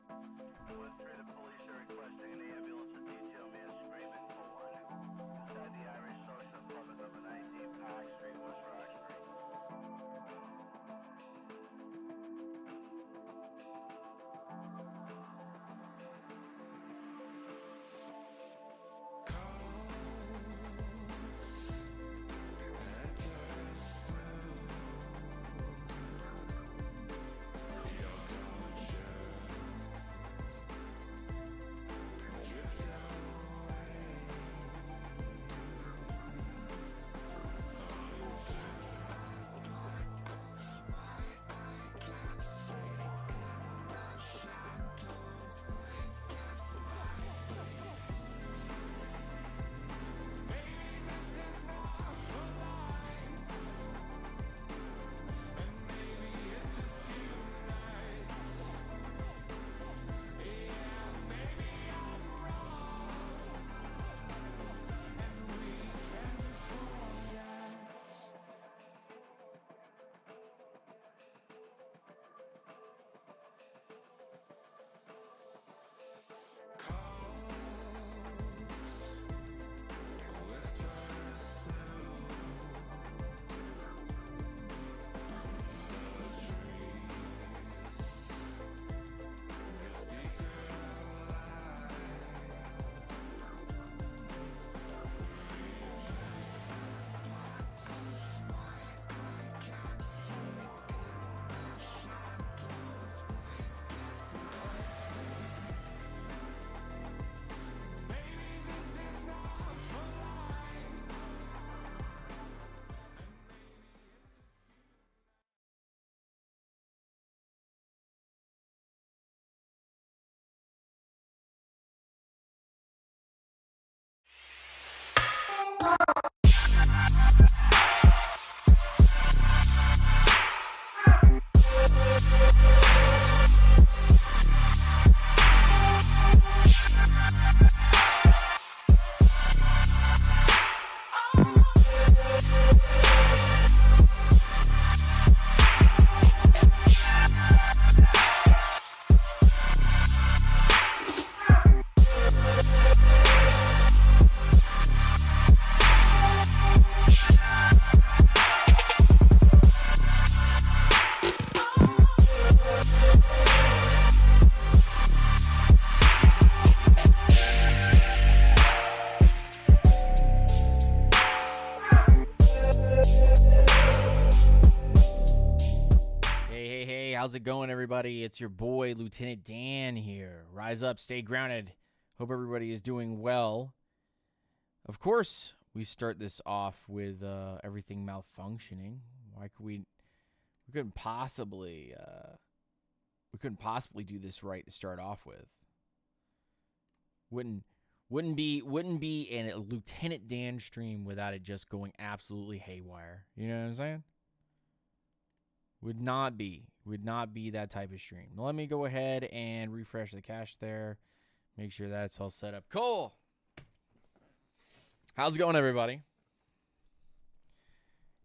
1-3, the police are requesting an ambulance with detail man screaming for one. Inside the Irish Social Apartment number 19, Park Street, West Roxbury. How's it going, everybody? It's your boy, Lieutenant Dan here. Rise up, stay grounded. Hope everybody is doing well. Of course, we start this off with everything malfunctioning. Why could we couldn't possibly do this right to start off with. Wouldn't be a Lieutenant Dan stream without it just going absolutely haywire. You know what I'm saying? Would not be that type of stream. Let me go ahead and refresh the cache there. Make sure that's all set up. Cool. How's it going, everybody?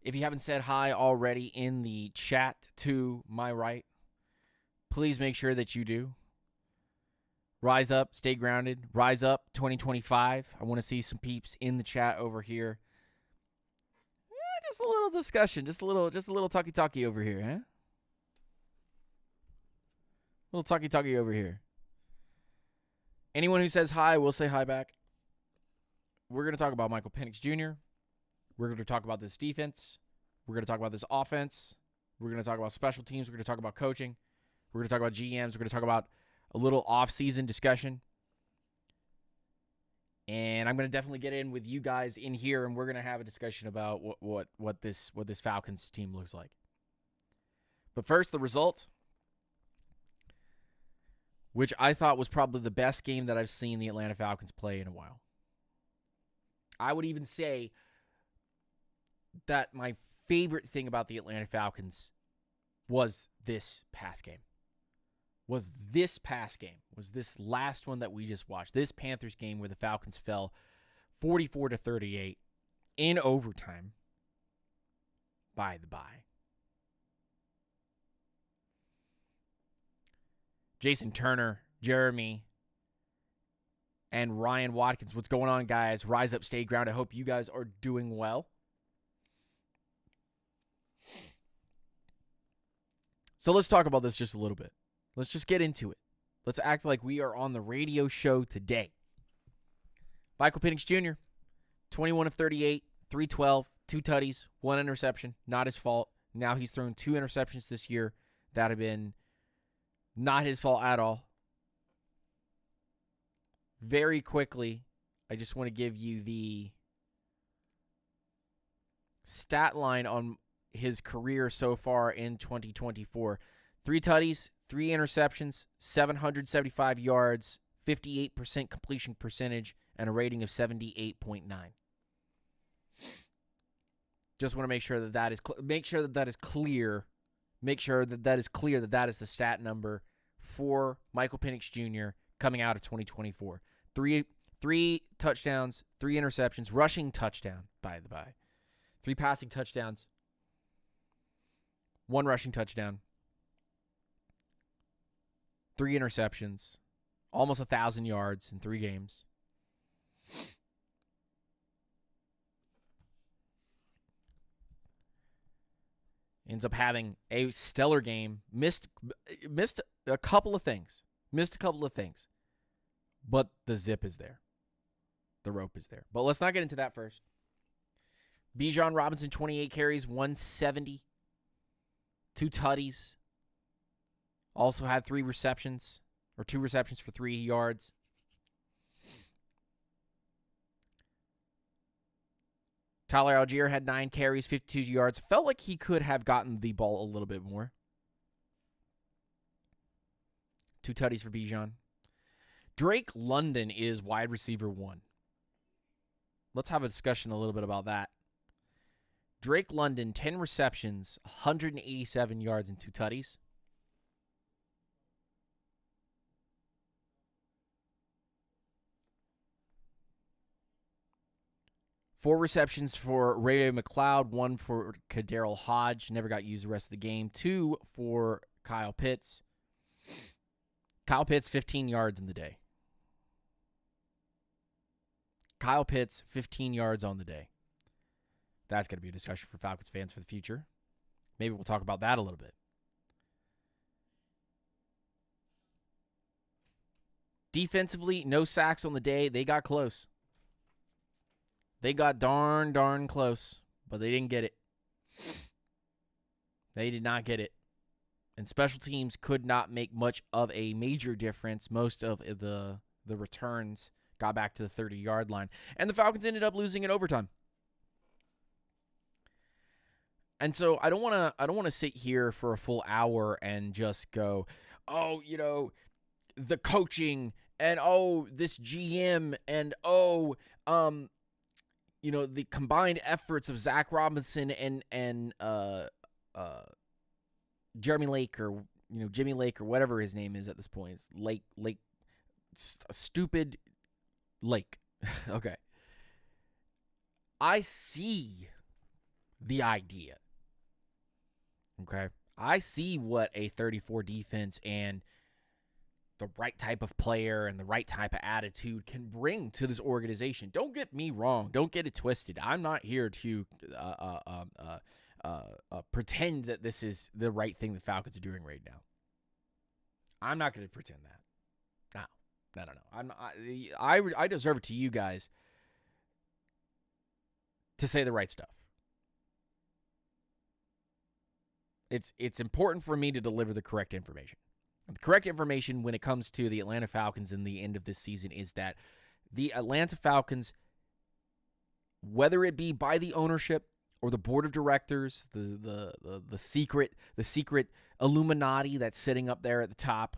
If you haven't said hi already in the chat to my right, please make sure that you do. Rise up, stay grounded. Rise up 2025. I want to see some peeps in the chat over here. Just a little discussion, just a little talkie-talkie over here, huh? A little talkie-talkie over here. Anyone who says hi, we'll say hi back. We're going to talk about Michael Penix Jr. We're going to talk about this defense. We're going to talk about this offense. We're going to talk about special teams. We're going to talk about coaching. We're going to talk about GMs. We're going to talk about a little off-season discussion. And I'm going to definitely get in with you guys in here, and we're going to have a discussion about what this Falcons team looks like. But first, the result, which I thought was probably the best game that I've seen the Atlanta Falcons play in a while. I would even say that my favorite thing about the Atlanta Falcons was this past game. Was this last one that we just watched. This Panthers game where the Falcons fell 44-38 in overtime. By the by. Jason Turner Jeremy, and Ryan Watkins. What's going on, guys? Rise up, stay ground. I hope you guys are doing well. So let's talk about this just a little bit. Let's just get into it. Let's act like we are on the radio show today. Michael Penix Jr., 21 of 38, 312, 2 tutties, 1 interception. Not his fault. Now he's thrown 2 interceptions this year that have been not his fault at all. Very quickly, I just want to give you the stat line on his career so far in 2024. 3 tutties, 3 interceptions, 775 yards, 58% completion percentage, and a rating of 78.9. Just want to make sure that that is make sure that that is clear. Make sure that that is clear that that is the stat number for Michael Penix Jr. coming out of 2024. 3 touchdowns, 3 interceptions, rushing touchdown, by the by. 3 passing touchdowns, 1 rushing touchdown, 3 interceptions, almost 1,000 yards in 3 games. Ends up having a stellar game. Missed a couple of things. But the zip is there. The rope is there. But let's not get into that first. Bijan Robinson, 28 carries, 170. 2 tutties. Also had 3 receptions, or 2 receptions for 3 yards. Tyler Algier had 9 carries, 52 yards. Felt like he could have gotten the ball a little bit more. 2 tutties for Bijan. Drake London is wide receiver 1. Let's have a discussion a little bit about that. Drake London, 10 receptions, 187 yards, and 2 tutties. Four receptions for Ray McLeod, 1 for Kadarrell Hodge, never got used the rest of the game. 2 for Kyle Pitts. Kyle Pitts, 15 yards in the day. Kyle Pitts, 15 yards on the day. That's going to be a discussion for Falcons fans for the future. Maybe we'll talk about that a little bit. Defensively, no sacks on the day. They got close. They got darn close, but they didn't get it. They did not get it. And special teams could not make much of a major difference. Most of the returns got back to the 30-yard line. And the Falcons ended up losing in overtime. And so I don't want to sit here for a full hour and just go, oh, you know, the coaching and oh, this GM and oh, you know, the combined efforts of Zach Robinson and Jeremy Lake, or you know, Jimmy Lake, or whatever his name is at this point. It's Lake, stupid Lake. Okay. I see the idea. Okay. I see what a 34 defense and the right type of player and the right type of attitude can bring to this organization. Don't get me wrong. Don't get it twisted. I'm not here to pretend that this is the right thing the Falcons are doing right now. I'm not going to pretend that. No. I deserve it to you guys to say the right stuff. It's important for me to deliver the correct information. The correct information when it comes to the Atlanta Falcons in the end of this season is that the Atlanta Falcons, whether it be by the ownership or the board of directors, the secret Illuminati that's sitting up there at the top,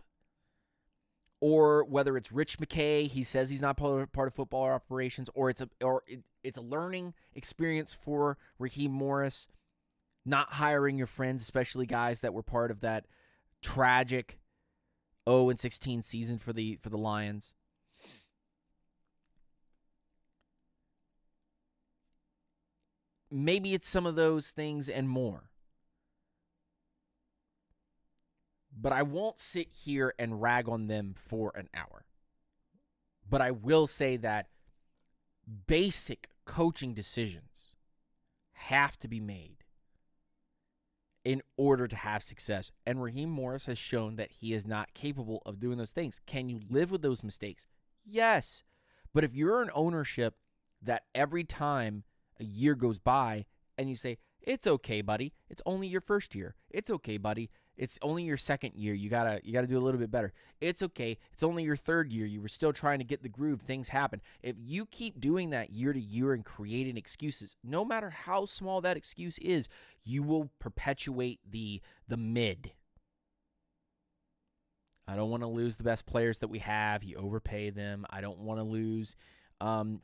or whether it's Rich McKay, he says he's not part of football operations, or it's a learning experience for Raheem Morris, not hiring your friends, especially guys that were part of that tragic 0-16 season for the Lions. Maybe it's some of those things and more. But I won't sit here and rag on them for an hour. But I will say that basic coaching decisions have to be made in order to have success. And Raheem Morris has shown that he is not capable of doing those things. Can you live with those mistakes? Yes. But if you're an ownership that every time a year goes by and you say, it's okay, buddy, it's only your first year. It's okay, buddy, it's only your second year. You gotta do a little bit better. It's okay, it's only your third year. You were still trying to get the groove. Things happen. If you keep doing that year to year and creating excuses, no matter how small that excuse is, you will perpetuate the mid. I don't want to lose the best players that we have. You overpay them. I don't want to lose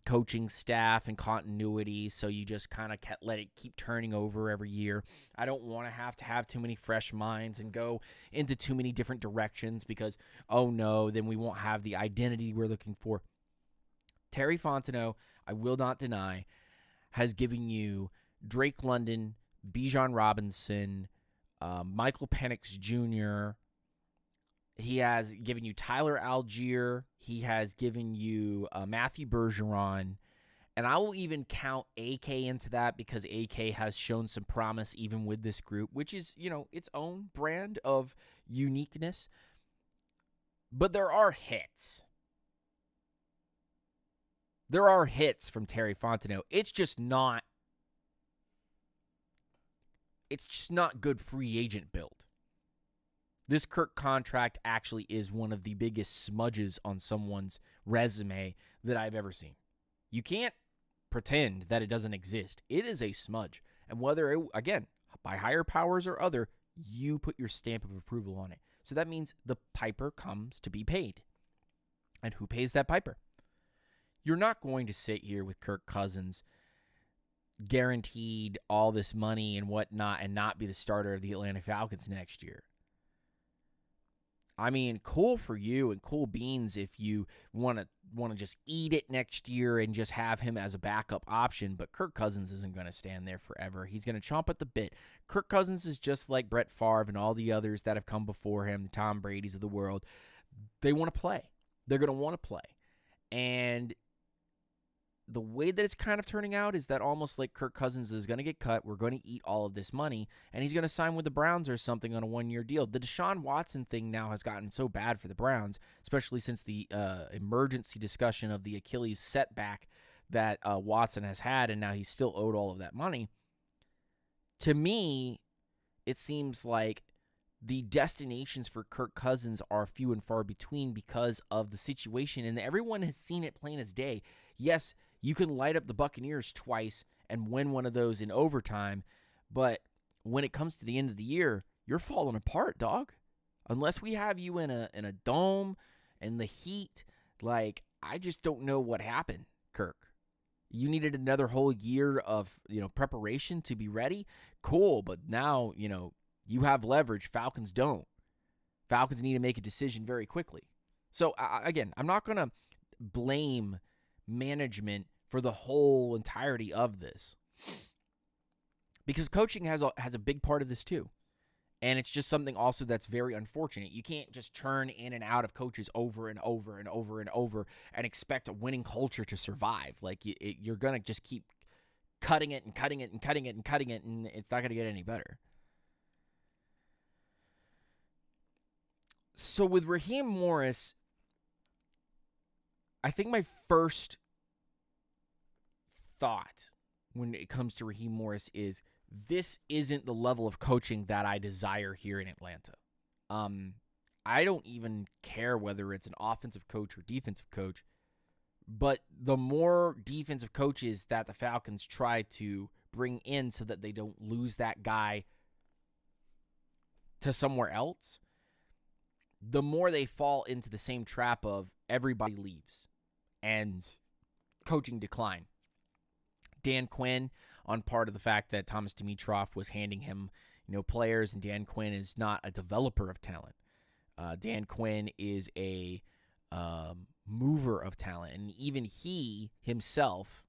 coaching staff and continuity, so you just kind of let it keep turning over every year. I don't want to have too many fresh minds and go into too many different directions because, oh no, then we won't have the identity we're looking for. Terry Fontenot, I will not deny, has given you Drake London, Bijan Robinson, Michael Penix Jr., he has given you Tyler Algier. He has given you Matthew Bergeron. And I will even count AK into that because AK has shown some promise even with this group, which is, its own brand of uniqueness. But there are hits. There are hits from Terry Fontenot. It's just not good free agent build. This Kirk contract actually is one of the biggest smudges on someone's resume that I've ever seen. You can't pretend that it doesn't exist. It is a smudge. And whether, again, by higher powers or other, you put your stamp of approval on it. So that means the piper comes to be paid. And who pays that piper? You're not going to sit here with Kirk Cousins guaranteed all this money and whatnot and not be the starter of the Atlanta Falcons next year. I mean, cool for you and cool beans if you want to just eat it next year and just have him as a backup option, but Kirk Cousins isn't going to stand there forever. He's going to chomp at the bit. Kirk Cousins is just like Brett Favre and all the others that have come before him, the Tom Brady's of the world. They want to play. They're going to want to play. And the way that it's kind of turning out is that almost like Kirk Cousins is going to get cut. We're going to eat all of this money, and he's going to sign with the Browns or something on a one-year deal. The Deshaun Watson thing now has gotten so bad for the Browns, especially since the emergency discussion of the Achilles setback that Watson has had, and now he's still owed all of that money. To me, it seems like the destinations for Kirk Cousins are few and far between because of the situation, and everyone has seen it plain as day. Yes, you can light up the Buccaneers twice and win one of those in overtime, but when it comes to the end of the year, you're falling apart, dog. Unless we have you in a dome and the heat, I just don't know what happened, Kirk. You needed another whole year of, preparation to be ready. Cool, but now, you have leverage. Falcons don't. Falcons need to make a decision very quickly. So, again, I'm not going to blame management for the whole entirety of this because coaching has a big part of this too, and it's just something also that's very unfortunate. You can't just turn in and out of coaches over and over and over and over and expect a winning culture to survive. You're gonna just keep cutting it and cutting it and cutting it and cutting it, and it's not gonna get any better. So with Raheem Morris, I think my first thought when it comes to Raheem Morris is this isn't the level of coaching that I desire here in Atlanta. I don't even care whether it's an offensive coach or defensive coach, but the more defensive coaches that the Falcons try to bring in so that they don't lose that guy to somewhere else, the more they fall into the same trap of everybody leaves and coaching decline. Dan Quinn, on part of the fact that Thomas Dimitroff was handing him, players, and Dan Quinn is not a developer of talent. Dan Quinn is a mover of talent, and even he himself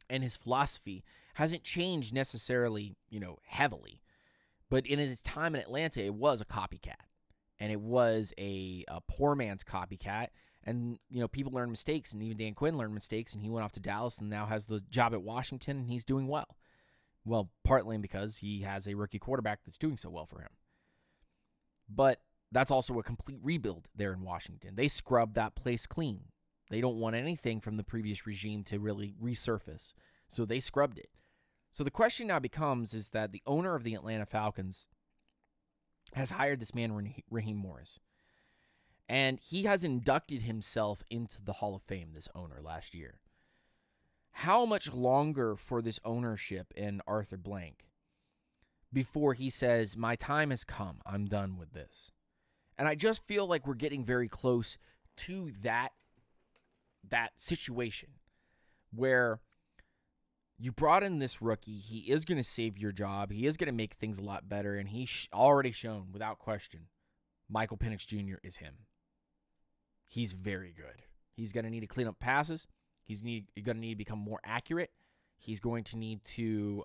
and his philosophy hasn't changed necessarily, heavily. But in his time in Atlanta, it was a copycat. And it was a poor man's copycat. And, people learn mistakes. And even Dan Quinn learned mistakes. And he went off to Dallas and now has the job at Washington. And he's doing well. Well, partly because he has a rookie quarterback that's doing so well for him. But that's also a complete rebuild there in Washington. They scrubbed that place clean. They don't want anything from the previous regime to really resurface. So they scrubbed it. So the question now becomes is that the owner of the Atlanta Falcons has hired this man, Raheem Morris. And he has inducted himself into the Hall of Fame, this owner, last year. How much longer for this ownership and Arthur Blank before he says, my time has come, I'm done with this? And I just feel like we're getting very close to that situation where you brought in this rookie. He is going to save your job. He is going to make things a lot better. And he's already shown, without question, Michael Penix Jr. is him. He's very good. He's going to need to clean up passes. He's going to need to become more accurate. He's going to need to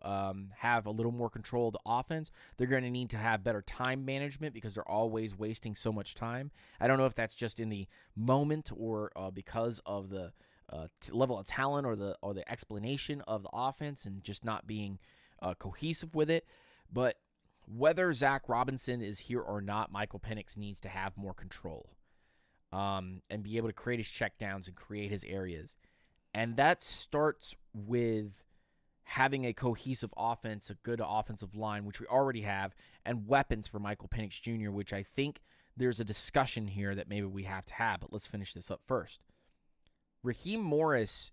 have a little more control of the offense. They're going to need to have better time management because they're always wasting so much time. I don't know if that's just in the moment or because of the level of talent or the explanation of the offense and just not being cohesive with it. But whether Zach Robinson is here or not, Michael Penix needs to have more control and be able to create his checkdowns and create his areas. And that starts with having a cohesive offense, a good offensive line, which we already have, and weapons for Michael Penix Jr., which I think there's a discussion here that maybe we have to have, but let's finish this up first. Raheem Morris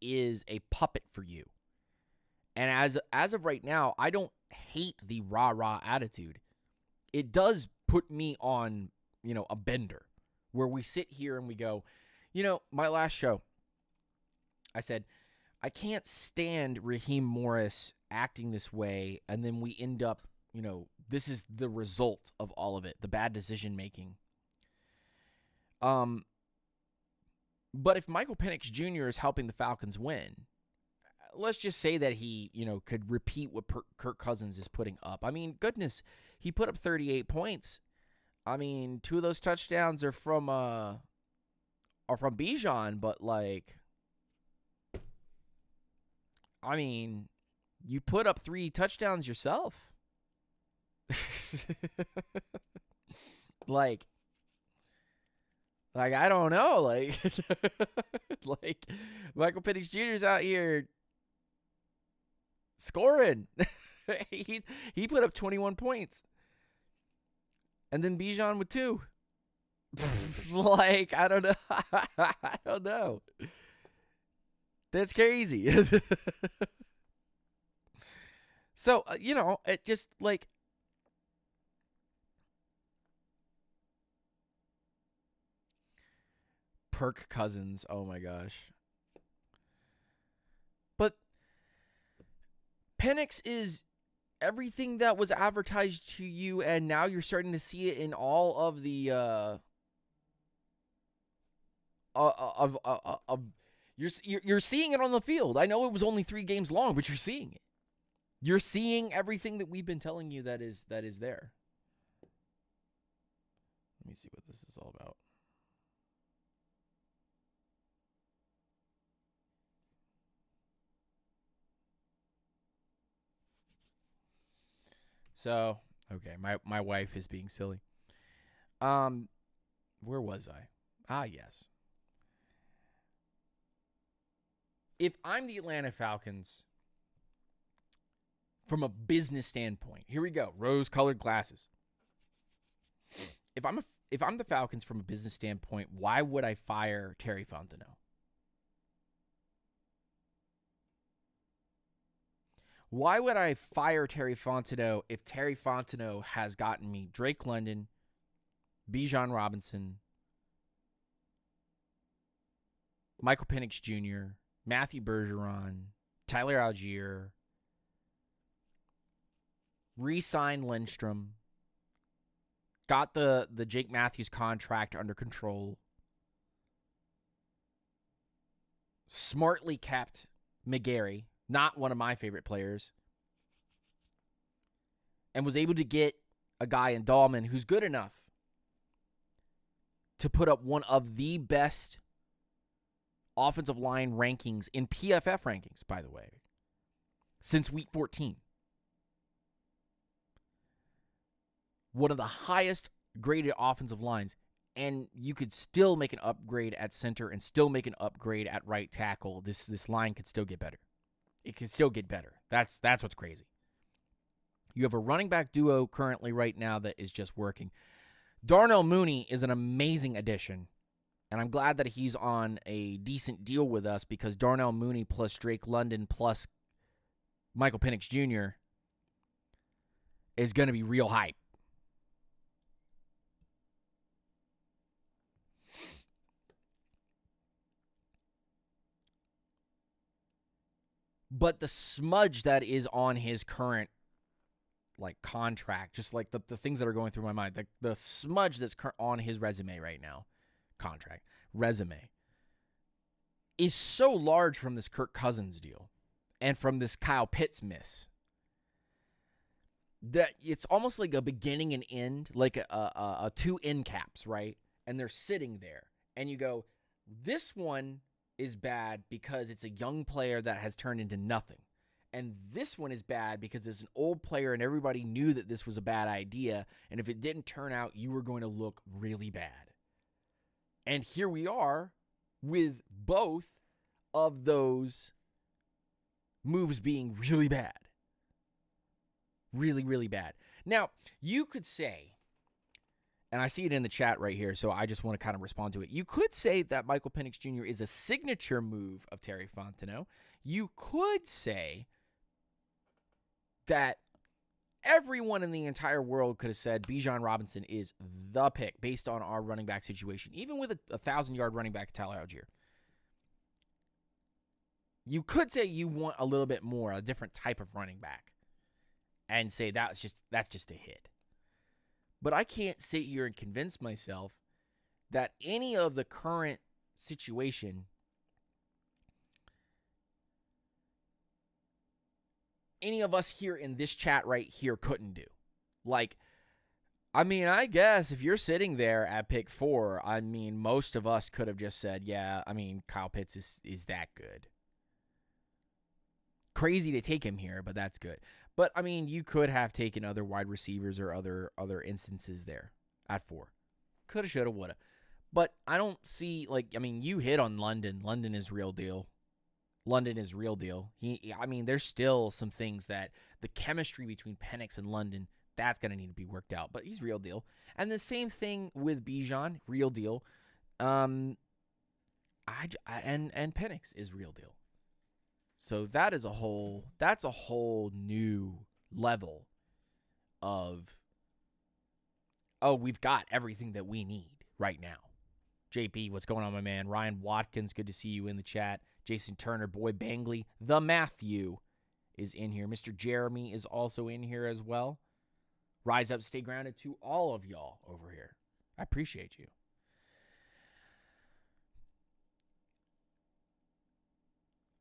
is a puppet for you. And as of right now, I don't hate the rah-rah attitude. It does put me on, a bender where we sit here and we go, my last show, I said, I can't stand Raheem Morris acting this way, and then we end up, this is the result of all of it, the bad decision-making. But if Michael Penix Jr. is helping the Falcons win, let's just say that he, could repeat what Kirk Cousins is putting up. I mean, goodness, he put up 38 points. I mean, 2 of those touchdowns are from Bijan, but you put up 3 touchdowns yourself. I don't know. Michael Penix Jr. is out here scoring. he put up 21 points. And then Bijan with 2. I don't know. I don't know. That's crazy. So, it just Kirk Cousins. Oh my gosh. But Penix is everything that was advertised to you, and now you're starting to see it in all of the you're seeing it on the field. I know it was only 3 games long, but you're seeing it. You're seeing everything that we've been telling you that is there. Let me see what this is all about. So, okay, my wife is being silly. Where was I? Ah, yes. If I'm the Atlanta Falcons, from a business standpoint, here we go, rose-colored glasses. If I'm the Falcons from a business standpoint, why would I fire Terry Fontenot? Why would I fire Terry Fontenot if Terry Fontenot has gotten me Drake London, Bijan Robinson, Michael Penix Jr., Matthew Bergeron, Tyler Algier, re-signed Lindstrom, got the Jake Matthews contract under control, smartly kept McGarry, not one of my favorite players, and was able to get a guy in Dahlman who's good enough to put up one of the best offensive line rankings in PFF rankings, by the way, since week 14. One of the highest graded offensive lines, and you could still make an upgrade at center and still make an upgrade at right tackle. This line could still get better. It can still get better. That's what's crazy. You have a running back duo currently right now that is just working. Darnell Mooney is an amazing addition, and I'm glad that he's on a decent deal with us because Darnell Mooney plus Drake London plus Michael Penix Jr. is going to be real hype. But the smudge that is on his current contract, just like the things that are going through my mind, the smudge that's on his resume right now, resume, is so large from this Kirk Cousins deal and from this Kyle Pitts miss that it's almost like a beginning and end, like a two end caps, right? And they're sitting there, and you go, this one is bad because it's a young player that has turned into nothing. And this one is bad because it's an old player and everybody knew that this was a bad idea. And if it didn't turn out, you were going to look really bad. And here we are with both of those moves being really bad. Really, really bad. Now, you could say, and I see it in the chat right here, so I just want to kind of respond to it. You could say that Michael Penix Jr. is a signature move of Terry Fontenot. You could say that everyone in the entire world could have said Bijan Robinson is the pick based on our running back situation, even with a 1,000-yard running back, Tyler Algier. You could say you want a little bit more, a different type of running back, and say that's just a hit. But I can't sit here and convince myself that any of the current situation, any of us here in this chat right here couldn't do. I guess if you're sitting there at pick 4, most of us could have just said, yeah, Kyle Pitts is that good. Crazy to take him here, but that's good. But, you could have taken other wide receivers or other instances there at 4. Coulda, shoulda, woulda. But I don't see, you hit on London. London is real deal. There's still some things that the chemistry between Penix and London, that's going to need to be worked out. But he's real deal. And the same thing with Bijan, real deal. And Penix is real deal. So that's a whole new level of, we've got everything that we need right now. JP, what's going on, my man? Ryan Watkins, good to see you in the chat. Jason Turner, Boy Bangley, the Matthew is in here. Mr. Jeremy is also in here as well. Rise up, stay grounded to all of y'all over here. I appreciate you.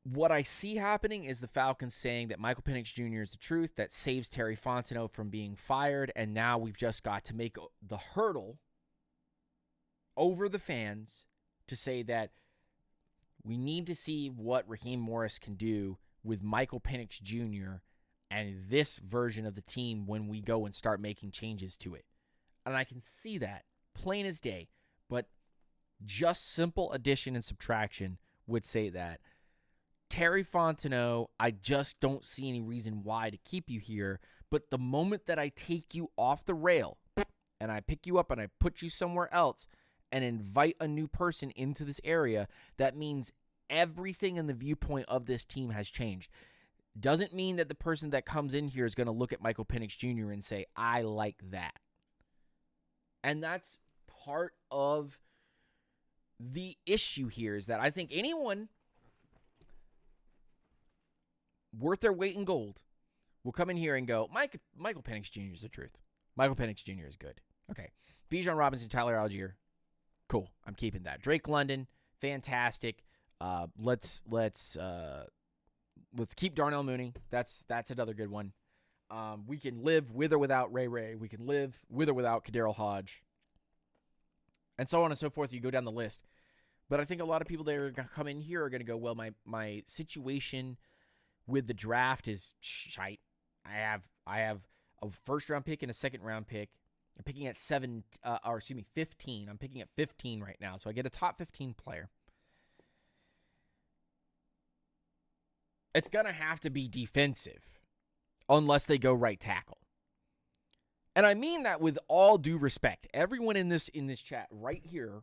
What I see happening is the Falcons saying that Michael Penix Jr. is the truth that saves Terry Fontenot from being fired, and now we've just got to make the hurdle over the fans to say that we need to see what Raheem Morris can do with Michael Penix Jr. and this version of the team when we go and start making changes to it. And I can see that plain as day, but just simple addition and subtraction would say that Terry Fontenot, I just don't see any reason why to keep you here. But the moment that I take you off the rail and I pick you up and I put you somewhere else and invite a new person into this area, that means everything in the viewpoint of this team has changed. Doesn't mean that the person that comes in here is going to look at Michael Penix Jr. and say, I like that. And that's part of the issue here, is that I think anyone worth their weight in gold will come in here and go, Michael Penix Jr. is the truth. Michael Penix Jr. is good. Okay. Bijan Robinson, Tyler Algier. Cool. I'm keeping that. Drake London, fantastic. Let's keep Darnell Mooney. That's another good one. We can live with or without Ray Ray. We can live with or without Kadarrell Hodge. And so on and so forth. You go down the list. But I think a lot of people that are going to come in here are going to go, well, my situation with the draft is shite. I have a first-round pick and a second-round pick. I'm picking at 15. I'm picking at 15 right now. So I get a top 15 player. It's going to have to be defensive unless they go right tackle. And I mean that with all due respect. Everyone in this chat right here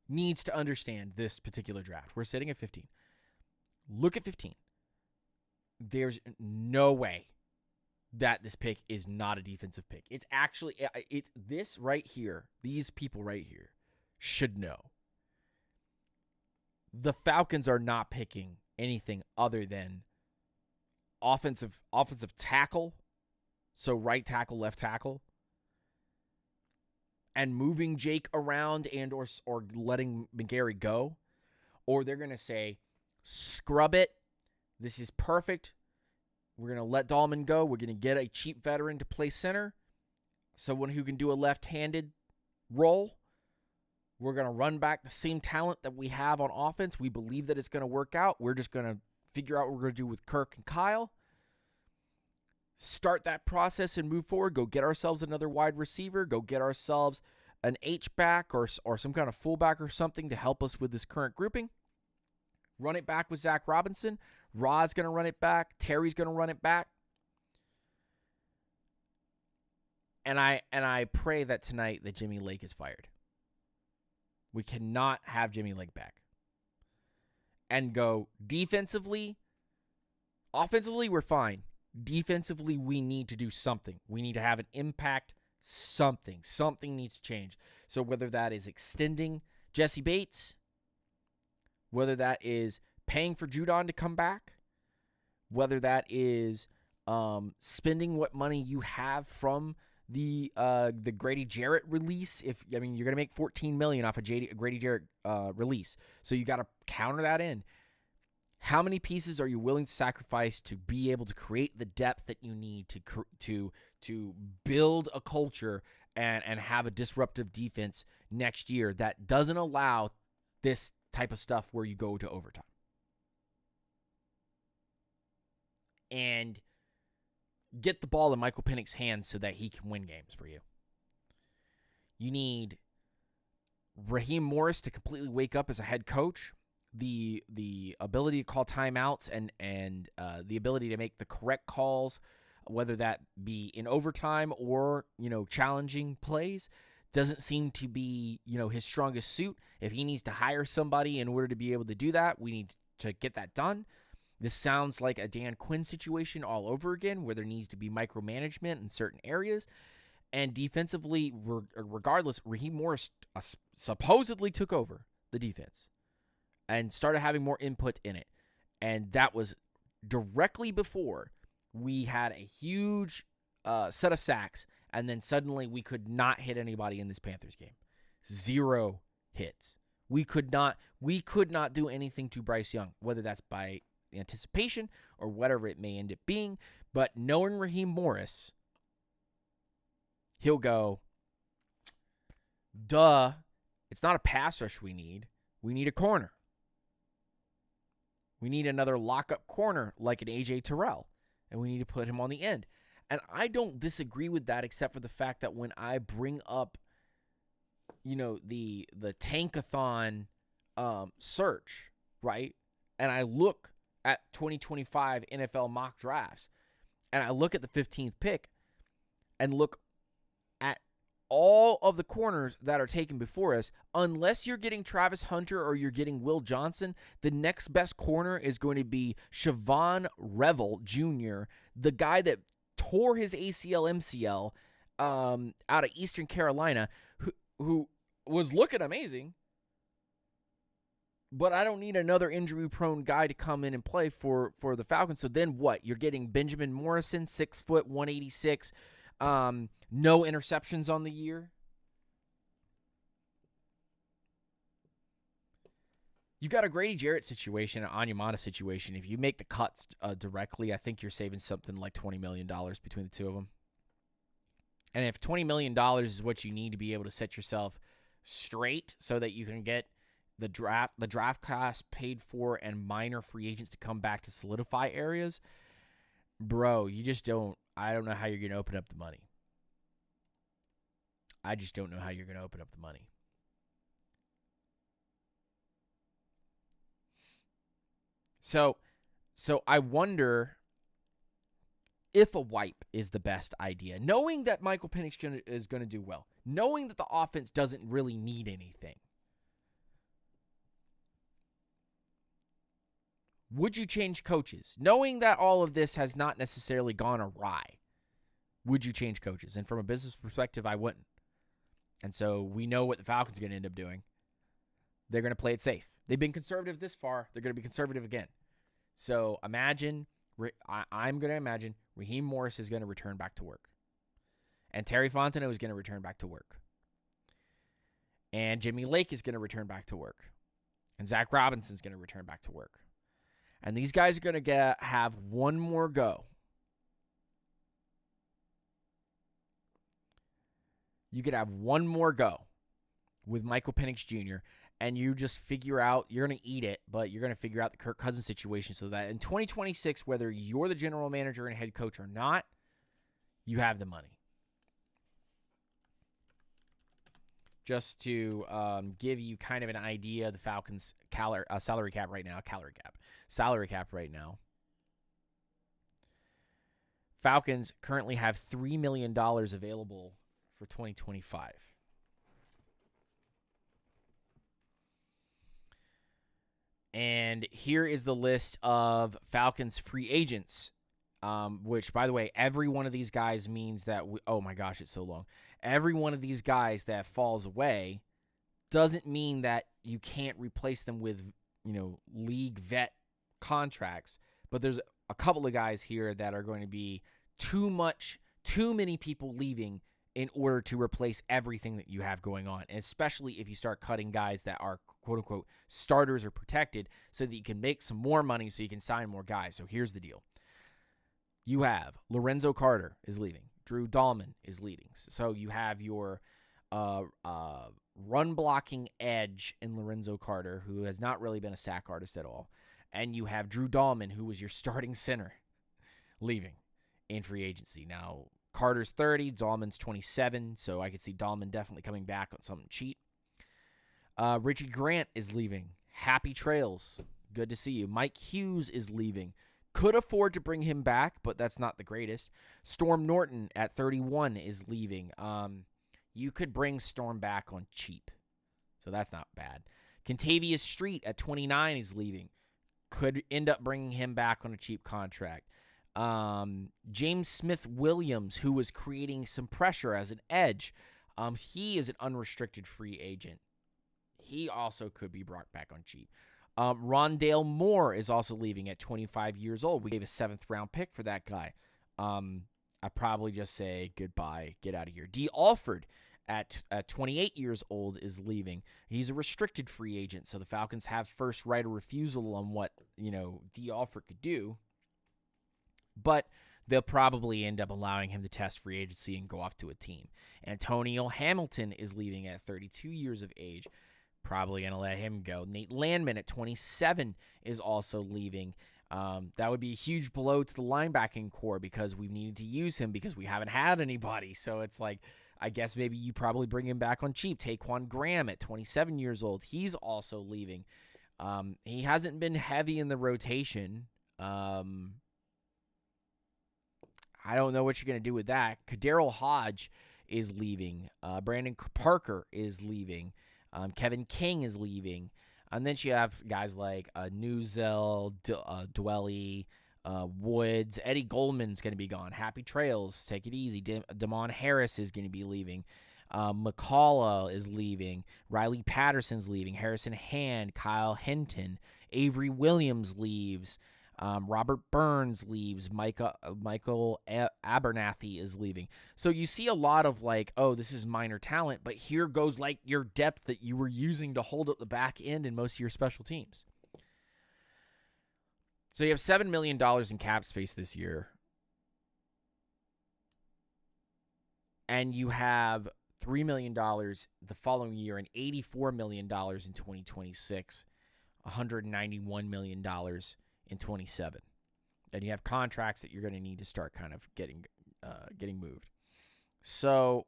needs to understand this particular draft. We're sitting at 15. Look at 15. There's no way that this pick is not a defensive pick. It's actually, it's this right here. These people right here should know. The Falcons are not picking anything other than offensive tackle, so right tackle, left tackle, and moving Jake around and or letting McGarry go, or they're going to say, scrub it. This is perfect. We're going to let Dahlman go. We're going to get a cheap veteran to play center, someone who can do a left-handed role. We're going to run back the same talent that we have on offense. We believe that it's going to work out. We're just going to figure out what we're going to do with Kirk and Kyle. Start that process and move forward. Go get ourselves another wide receiver. Go get ourselves an H-back or some kind of fullback or something to help us with this current grouping. Run it back with Zach Robinson. Rod's going to run it back. Terry's going to run it back. And I pray that tonight that Jimmy Lake is fired. We cannot have Jimmy Lake back. And go defensively. Offensively, we're fine. Defensively, we need to do something. We need to have an impact. Something needs to change. So whether that is extending Jesse Bates, whether that is paying for Judon to come back, whether that is spending what money you have from the Grady Jarrett release. You're going to make $14 million off a Grady Jarrett release, so you got to counter that in. How many pieces are you willing to sacrifice to be able to create the depth that you need to build a culture and have a disruptive defense next year that doesn't allow this type of stuff where you go to overtime? And get the ball in Michael Penix's hands so that he can win games for you. You need Raheem Morris to completely wake up as a head coach. The ability to call timeouts and the ability to make the correct calls, whether that be in overtime or, challenging plays, doesn't seem to be, his strongest suit. If he needs to hire somebody in order to be able to do that, we need to get that done. This sounds like a Dan Quinn situation all over again, where there needs to be micromanagement in certain areas. And defensively, regardless, Raheem Morris supposedly took over the defense and started having more input in it. And that was directly before we had a huge set of sacks, and then suddenly we could not hit anybody in this Panthers game. 0 hits. We could not do anything to Bryce Young, whether that's by anticipation or whatever it may end up being. But knowing Raheem Morris, he'll go, duh, it's not a pass rush we need. We need a corner. We need another lockup corner like an A.J. Terrell, and we need to put him on the end. And I don't disagree with that, except for the fact that when I bring up, the tankathon search, right, and I look at 2025 NFL mock drafts, and I look at the 15th pick and look at all of the corners that are taken before us, unless you're getting Travis Hunter or you're getting Will Johnson, the next best corner is going to be Siobhan Revel Jr., the guy that tore his ACL, MCL out of Eastern Carolina, who was looking amazing. But I don't need another injury-prone guy to come in and play for the Falcons. So then what? You're getting Benjamin Morrison, 6 foot, 186, no interceptions on the year. You got a Grady Jarrett situation, an Onyemata situation. If you make the cuts directly, I think you're saving something like $20 million between the two of them. And if $20 million is what you need to be able to set yourself straight so that you can get the draft class paid for and minor free agents to come back to solidify areas, bro, I don't know how you're going to open up the money. I just don't know how you're going to open up the money. So I wonder if a wipe is the best idea, knowing that Michael Penix is going to do well, knowing that the offense doesn't really need anything. Would you change coaches? Knowing that all of this has not necessarily gone awry, would you change coaches? And from a business perspective, I wouldn't. And so we know what the Falcons are going to end up doing. They're going to play it safe. They've been conservative this far. They're going to be conservative again. So I'm going to imagine Raheem Morris is going to return back to work. And Terry Fontenot is going to return back to work. And Jimmy Lake is going to return back to work. And Zach Robinson is going to return back to work. And these guys are going to have one more go. You could have one more go with Michael Penix Jr., and you just figure out, you're going to eat it, but you're going to figure out the Kirk Cousins situation so that in 2026, whether you're the general manager and head coach or not, you have the money. Just to give you kind of an idea of the Falcons' salary cap right now. Falcons currently have $3 million available for 2025. And here is the list of Falcons free agents, which, by the way, every one of these guys means that oh my gosh, it's so long. Every one of these guys that falls away doesn't mean that you can't replace them with, league vet contracts. But there's a couple of guys here that are going to be too many people leaving in order to replace everything that you have going on. And especially if you start cutting guys that are quote-unquote starters or protected so that you can make some more money so you can sign more guys. So here's the deal. You have Lorenzo Carter is leaving. Drew Dahlman is leaving. So you have your run-blocking edge in Lorenzo Carter, who has not really been a sack artist at all. And you have Drew Dahlman, who was your starting center, leaving in free agency. Now, Carter's 30, Dahlman's 27, so I could see Dahlman definitely coming back on something cheap. Richie Grant is leaving. Happy trails. Good to see you. Mike Hughes is leaving. Could afford to bring him back, but that's not the greatest. Storm Norton at 31 is leaving. You could bring Storm back on cheap, so that's not bad. Contavious Street at 29 is leaving. Could end up bringing him back on a cheap contract. James Smith-Williams, who was creating some pressure as an edge, he is an unrestricted free agent. He also could be brought back on cheap. Rondale Moore is also leaving at 25 years old. We gave a 7th-round pick for that guy. I'd probably just say goodbye, get out of here. D. Alford at 28 years old is leaving. He's a restricted free agent, so the Falcons have first right of refusal on what D. Alford could do. But they'll probably end up allowing him to test free agency and go off to a team. Antonio Hamilton is leaving at 32 years of age. Probably going to let him go. Nate Landman at 27 is also leaving. That would be a huge blow to the linebacking core because we've needed to use him because we haven't had anybody. So it's like, I guess maybe you probably bring him back on cheap. Taquan Graham at 27 years old. He's also leaving. He hasn't been heavy in the rotation. I don't know what you're going to do with that. Kadarrell Hodge is leaving. Brandon Parker is leaving. Kevin King is leaving. And then you have guys like Newsell, Dwelly, Woods. Eddie Goldman's going to be gone. Happy Trails, take it easy. Damon Harris is going to be leaving. McCullough is leaving. Riley Patterson's leaving. Harrison Hand, Kyle Hinton. Avery Williams leaves. Robert Burns leaves. Michael Abernathy is leaving. So you see a lot of like, oh, this is minor talent, but here goes like your depth that you were using to hold up the back end in most of your special teams. So you have $7 million in cap space this year. And you have $3 million the following year and $84 million in 2026, $191 million in 27. And you have contracts that you're going to need to start kind of getting moved. So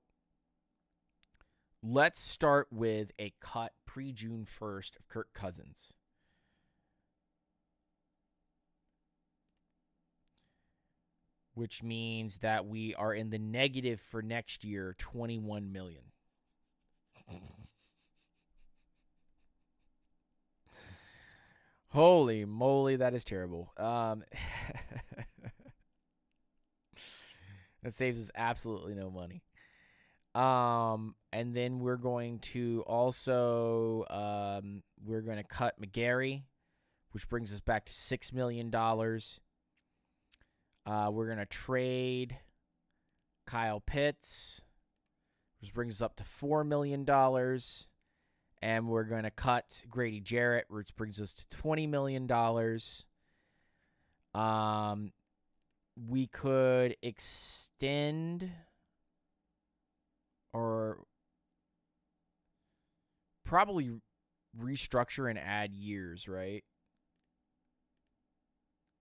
let's start with a cut pre-June 1st of Kirk Cousins. Which means that we are in the negative for next year, $21 million. Holy moly, that is terrible. That saves us absolutely no money. And then we're going to also we're going to cut McGarry, which brings us back to $6 million. We're going to trade Kyle Pitts, which brings us up to $4 million. And we're going to cut Grady Jarrett, which brings us to $20 million. We could extend or probably restructure and add years, right?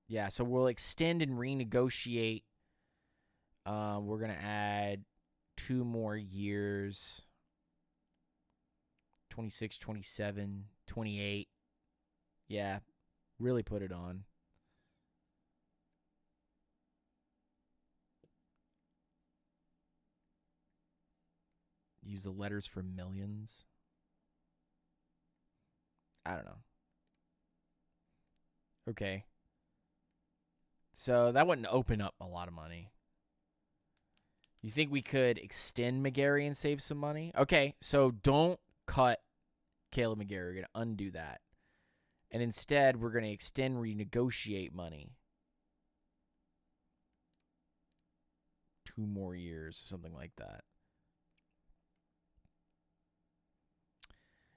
Yeah, so we'll extend and renegotiate. We're going to add 2 more years. 26, 27, 28. Yeah, really put it on. Use the letters for millions. I don't know. Okay. So that wouldn't open up a lot of money. You think we could extend McGarry and save some money? Okay, so don't cut Caleb McGarry. We're going to undo that. And instead, we're going to extend, renegotiate money. 2 more years or something like that.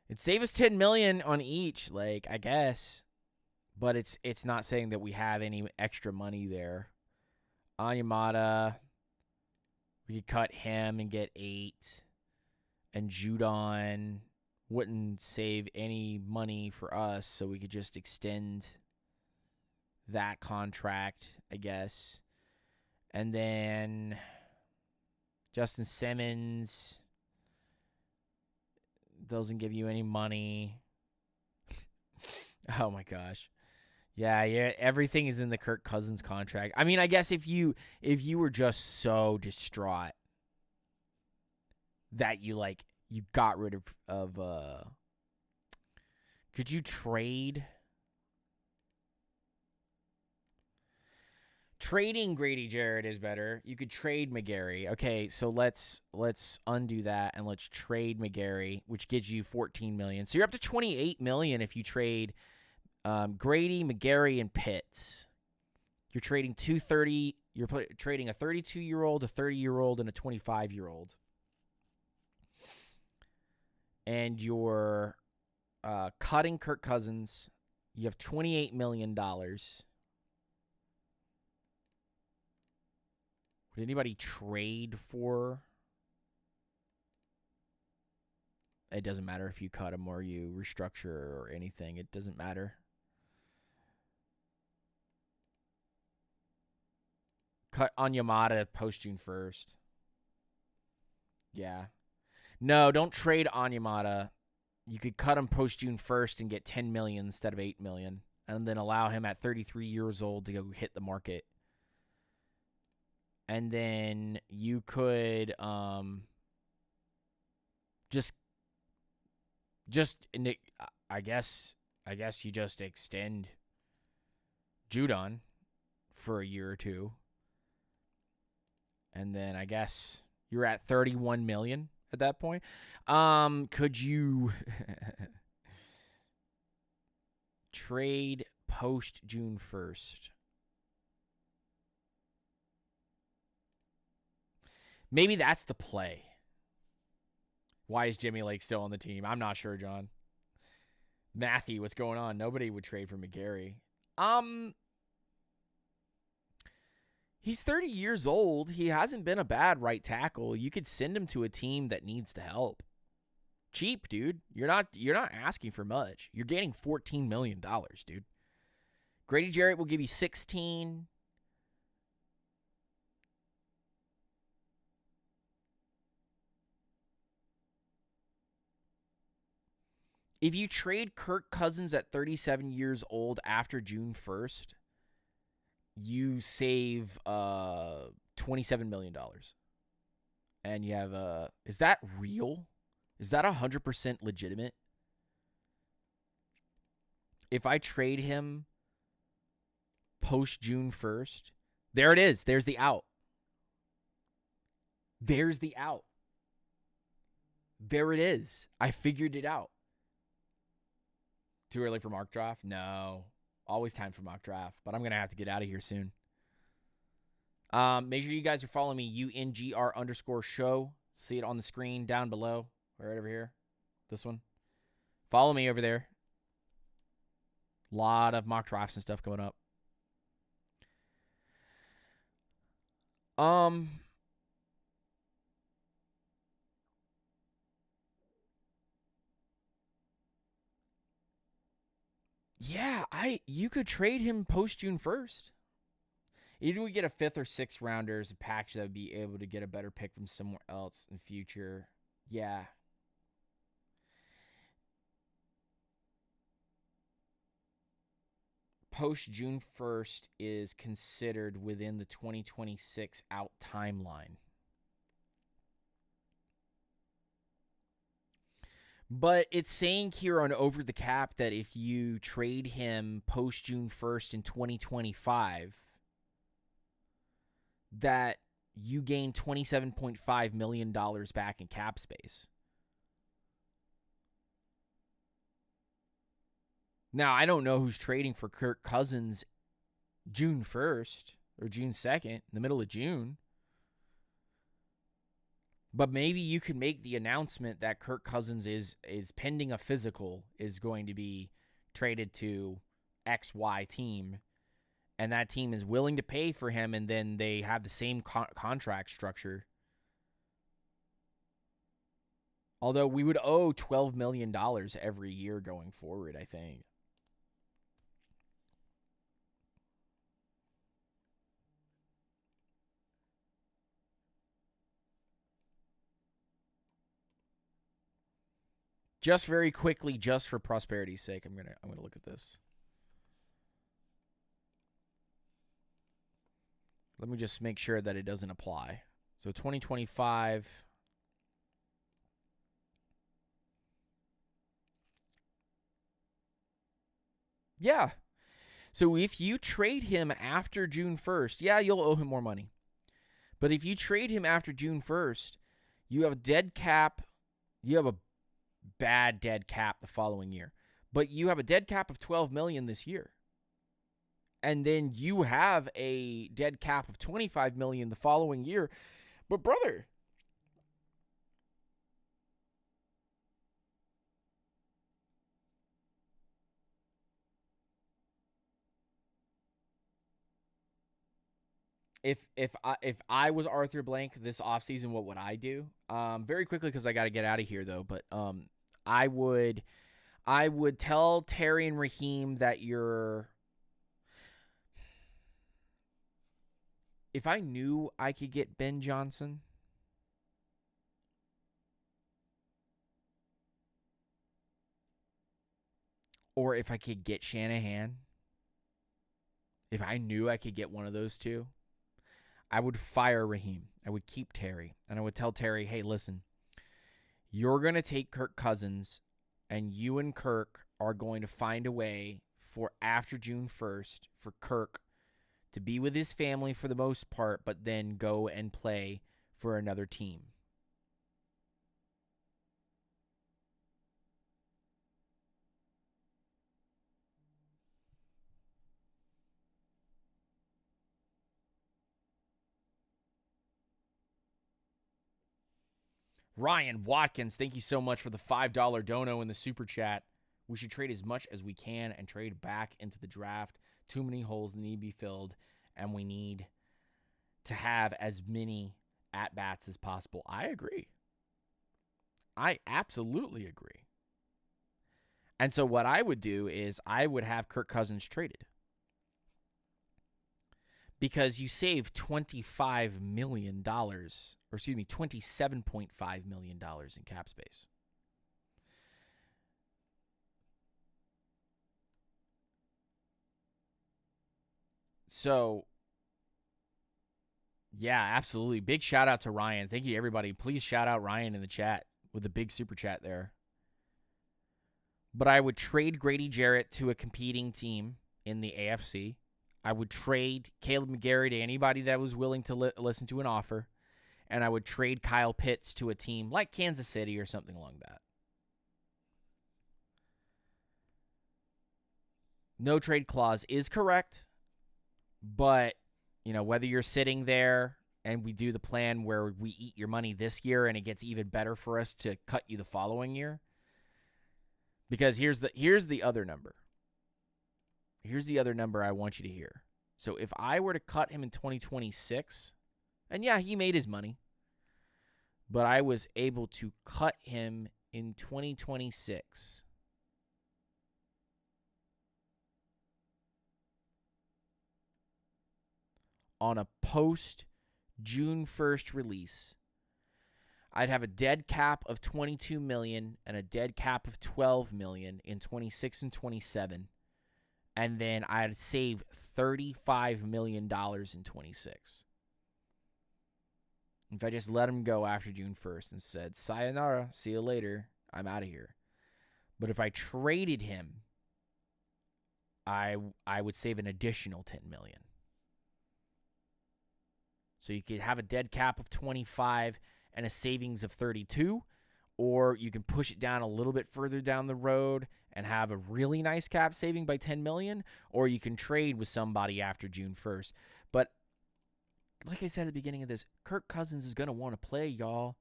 It'd save us $10 million on each, like, I guess. But it's not saying that we have any extra money there. Onyemata, we could cut him and get 8. And Judon wouldn't save any money for us, so we could just extend that contract, I guess. And then Justin Simmons doesn't give you any money. Oh my gosh. Yeah, everything is in the Kirk Cousins contract. I mean, I guess if you were just so distraught that you got rid of could you trade? Trading Grady Jarrett is better. You could trade McGarry. Okay, so let's undo that and let's trade McGarry, which gives you $14 million. So you're up to $28 million if you trade Grady, McGarry, and Pitts. You're trading You're trading a 32-year-old, a 30-year-old, and a 25-year-old. And you're cutting Kirk Cousins. You have $28 million. Would anybody trade for? It doesn't matter if you cut him or you restructure or anything. It doesn't matter. Cut Onyemata post June 1st. Yeah. No, don't trade Onyemata. You could cut him post June 1st and get $10 million instead of $8 million, and then allow him at 33 years old to go hit the market. And then you could just I guess you just extend Judon for a year or two. And then I guess you're at $31 million at that point. Could you trade post June 1st. Maybe that's the play. Why is Jimmy Lake still on the team? I'm not sure, John. Matthew, what's going on? Nobody would trade for McGarry. He's 30 years old. He hasn't been a bad right tackle. You could send him to a team that needs the help. Cheap, dude. You're not asking for much. You're getting $14 million, dude. Grady Jarrett will give you 16. If you trade Kirk Cousins at 37 years old after June 1st, you save $27 million. And you have is that real? Is that 100% legitimate? If I trade him post June 1st, there it is. There's the out. There's the out. There it is. I figured it out. Too early for mock draft? No. Always time for mock draft. But I'm going to have to get out of here soon. Make sure you guys are following me, UNGR_show. See it on the screen down below. Right over here. This one. Follow me over there. A lot of mock drafts and stuff coming up. Yeah, you could trade him post June 1st. Even if we get a 5th or 6th rounder as a package that would be able to get a better pick from somewhere else in the future. Yeah. Post June 1st is considered within the 2026 out timeline. But it's saying here on Over the Cap that if you trade him post June 1st in 2025, that you gain $27.5 million back in cap space. Now, I don't know who's trading for Kirk Cousins June 1st or June 2nd, in the middle of June. But maybe you could make the announcement that Kirk Cousins is pending a physical, is going to be traded to XY team, and that team is willing to pay for him, and then they have the same contract structure. Although we would owe $12 million every year going forward, I think. Just very quickly, just for prosperity's sake, I'm gonna look at this. Let me just make sure that it doesn't apply. So 2025. Yeah. So if you trade him after June 1st, yeah, you'll owe him more money. But if you trade him after June 1st, you have a dead cap. You have a bad dead cap the following year. But you have a dead cap of $12 million this year. And then you have a dead cap of $25 million the following year. But brother, if I was Arthur Blank this offseason, what would I do? Very quickly, because I got to get out of here though. But I would tell Terry and Raheem that if I knew I could get Ben Johnson, or if I could get Shanahan, if I knew I could get one of those two, I would fire Raheem. I would keep Terry. And I would tell Terry, hey, listen, you're going to take Kirk Cousins, and you and Kirk are going to find a way for after June 1st for Kirk to be with his family for the most part, but then go and play for another team. Ryan Watkins, thank you so much for the $5 dono in the super chat. We should trade as much as we can and trade back into the draft. Too many holes need to be filled, and we need to have as many at-bats as possible. I agree. I absolutely agree. And so what I would do is I would have Kirk Cousins traded. Because you save $25 million, or excuse me, $27.5 million in cap space. So, yeah, absolutely. Big shout out to Ryan. Thank you, everybody. Please shout out Ryan in the chat with the big super chat there. But I would trade Grady Jarrett to a competing team in the AFC. I would trade Caleb McGarry to anybody that was willing to listen to an offer. And I would trade Kyle Pitts to a team like Kansas City or something along that. No trade clause is correct. But, you know, whether you're sitting there and we do the plan where we eat your money this year and it gets even better for us to cut you the following year. Because here's the other number. Here's the other number I want you to hear. So if I were to cut him in 2026, and yeah, he made his money, but I was able to cut him in 2026. On a post-June 1st release, I'd have a dead cap of $22 million and a dead cap of $12 million in 26 and 27. And then I'd save $35 million in 26. If I just let him go after June 1st and said, sayonara, see you later, I'm out of here. But if I traded him, I would save an additional $10 million. So you could have a dead cap of 25 and a savings of 32, or you can push it down a little bit further down the road and have a really nice cap saving by $10 million, or you can trade with somebody after June 1st. But like I said at the beginning of this, Kirk Cousins is going to want to play, y'all.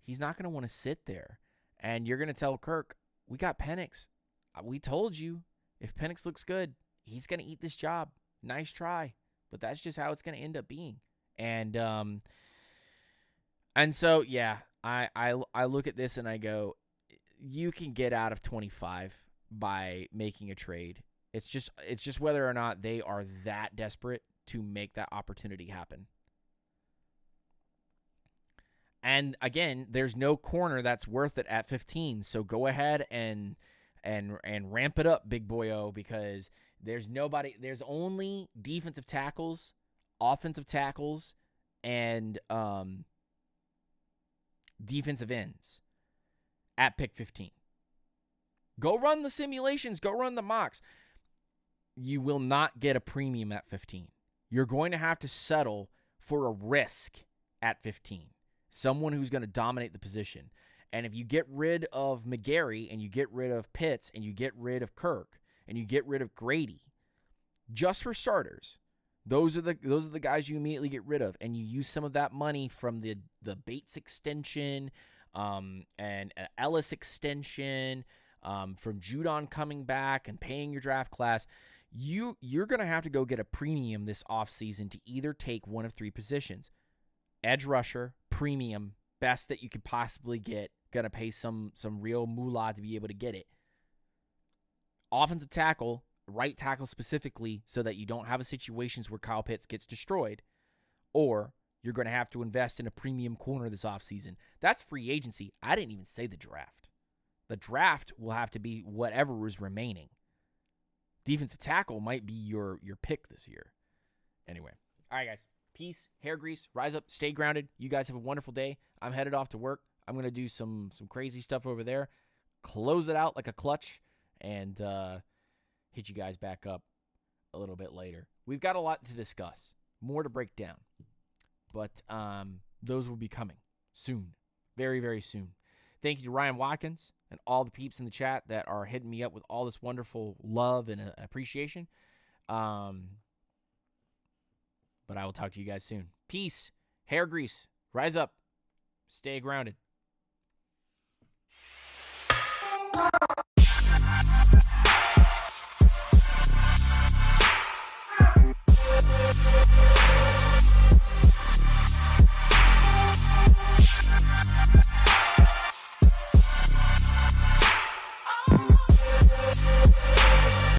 He's not going to want to sit there. And you're going to tell Kirk, we got Penix. We told you, if Penix looks good, he's going to eat this job. Nice try. But that's just how it's going to end up being. And so, yeah, I look at this and I go, you can get out of 25 by making a trade. It's just whether or not they are that desperate to make that opportunity happen. And again, there's no corner that's worth it at 15. So go ahead and ramp it up, big boyo, because there's only defensive tackles, offensive tackles, and defensive ends at pick 15. Go run the simulations. Go run the mocks. You will not get a premium at 15. You're going to have to settle for a risk at 15. Someone who's going to dominate the position. And if you get rid of McGarry and you get rid of Pitts and you get rid of Kirk and you get rid of Grady, just for starters, those are the guys you immediately get rid of, and you use some of that money from the Bates extension, and Ellis extension, from Judon coming back and paying your draft class. You're going to have to go get a premium this offseason to either take one of three positions. Edge rusher, premium, best that you could possibly get. Going to pay some real moolah to be able to get it. Offensive tackle, right tackle specifically, so that you don't have a situations where Kyle Pitts gets destroyed. Or you're going to have to invest in a premium corner this offseason. That's free agency. I didn't even say the draft. The draft will have to be whatever is remaining. Defensive tackle might be your pick this year. Anyway. All right, guys. Peace, hair grease, rise up, stay grounded. You guys have a wonderful day. I'm headed off to work. I'm going to do some crazy stuff over there. Close it out like a clutch and hit you guys back up a little bit later. We've got a lot to discuss. More to break down. But those will be coming soon. Very, very soon. Thank you to Ryan Watkins and all the peeps in the chat that are hitting me up with all this wonderful love and appreciation. But I will talk to you guys soon. Peace, hair grease, rise up, stay grounded. Bye.